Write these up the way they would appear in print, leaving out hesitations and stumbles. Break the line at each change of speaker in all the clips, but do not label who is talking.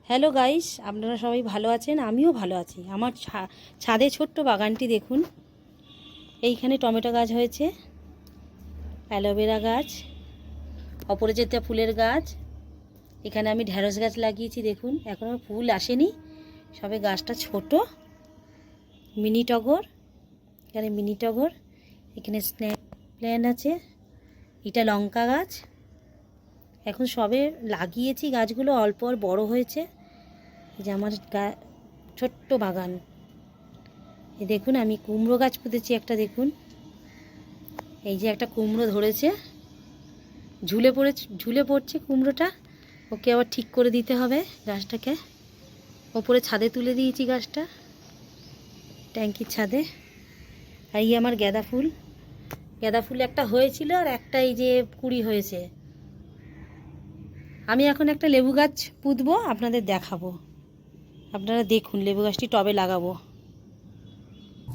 Hello guys, আপনারা সবাই ভালো আছেন? আমিও ভালো আছি। আমার ছাদে ছোট্ট বাগানটি দেখুন। এইখানে টমেটো গাছ হয়েছে, অ্যালোভেরা গাছ, অপরাজিতা ফুলের গাছ। এখানে আমি ঢ্যাঁড়স গাছ লাগিয়েছি দেখুন, এখনও ফুল আসেনি, সবে গাছটা ছোট। মিনি টগর, এখানে মিনি টগর, এখানে স্নেক প্ল্যান্ট আছে। এটা লঙ্কা গাছ, এখন সবে লাগিয়েছি গাছগুলো, অল্প বড় হয়েছে। এই যে আমার ছোট্ট বাগান। এই দেখুন আমি কুমড়ো গাছ পুঁতেছি একটা, দেখুন এই যে একটা কুমড়ো ধরেছে, ঝুলে পড়ছে কুমড়োটা। ওকে আবার ঠিক করে দিতে হবে গাছটাকে। ওপরে ছাদে তুলে দিয়েছি গাছটা, ট্যাঙ্কির ছাদে। আর এই আমার গাঁদা ফুল একটা হয়েছিল, আর একটা এই যে কুড়ি হয়েছে। আমি এখন একটা লেবু গাছ পুঁতবো, আপনাদের দেখাবো। আপনারা দেখুন, লেবু গাছটি টবে লাগাবো।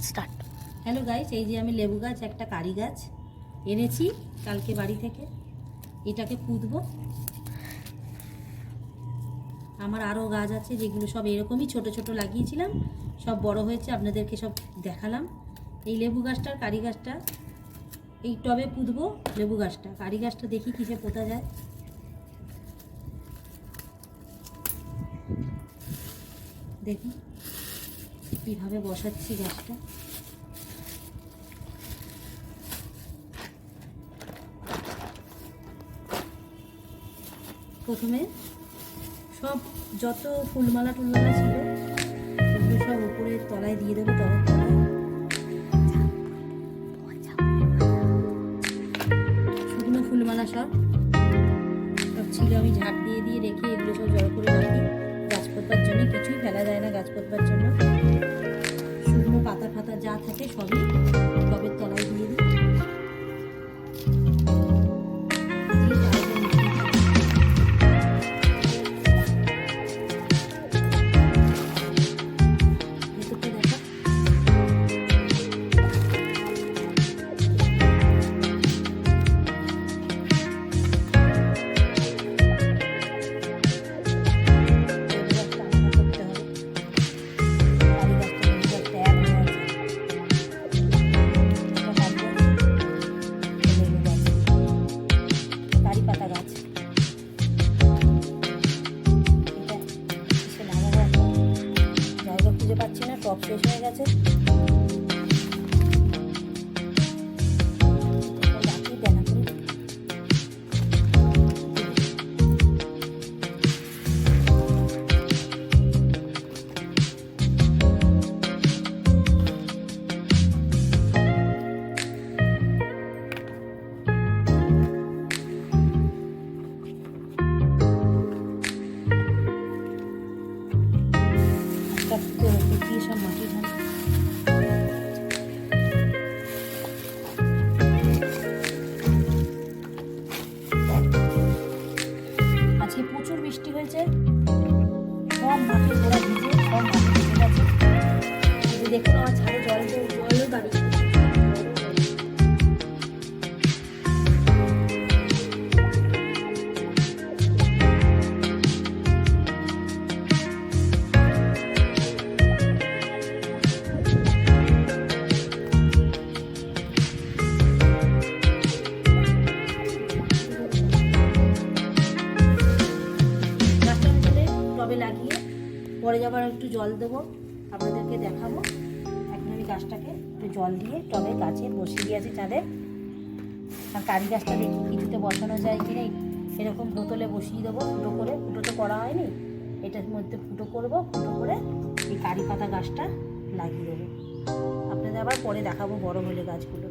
স্টার্ট। হ্যালো গাইস, এই যে আমি লেবু গাছ, একটা কারি গাছ এনেছি কালকে বাড়ি থেকে। এটাকে পুঁতবো। আমার আরও গাছ আছে যেগুলো সব এরকমই ছোট ছোট লাগিয়েছিলাম, সব বড় হয়েছে, আপনাদেরকে সব দেখালাম। এই লেবু গাছটার কারি গাছটা এই টবে পুঁতবো। লেবু গাছটা, কারি গাছটা দেখি কিসে পোঁতা যায়। দেখুন কীভাবে বসাচ্ছি গাছটা। প্রথমে সব যত ফুলমালা টুলমালা ছিল ওগুলো সব উপরে তলায় দিয়ে দেবো, টবের তলায়। শুকনো ফুলমালা সব ছিল, আমি ঝাড় দিয়ে দিয়ে রেখে এগুলো সব জড়ো করে রাখি গাছ পোঁতবার জন্য। কিছুই ফেলা যায় না গাছ পোঁতবার জন্য। শুকনো পাতা ফাতা যা থাকে সবই টবের তলায় দিয়ে দিই। পাচ্ছি না, টপ শেষ হয়ে গেছে। সব মাটি ধান আজকে প্রচুর বৃষ্টি হয়েছে, সব মাটির গোড়া ভিজে, সব মাটি ভিজে গেছে। দেখুন আমার ছাদে জলের বাড়ি। টবে লাগিয়ে পরে যাবার একটু জল দেবো, আপনাদেরকে দেখাবো। এখন আমি গাছটাকে একটু জল দিয়ে টবে গাছে বসিয়ে দিয়েছি ছাদে। আর কারি গাছটা দেখি কিছুতে বসানো যায় কিনা, এরকম বোতলে বসিয়ে দেবো ফুটো করে। ফুটো তো করা হয়নি, এটার মধ্যে ফুটো করব, ফুটো করে এই কারি পাতা গাছটা লাগিয়ে দেবো। আপনাদের আবার পরে দেখাবো বড় হলে গাছগুলো।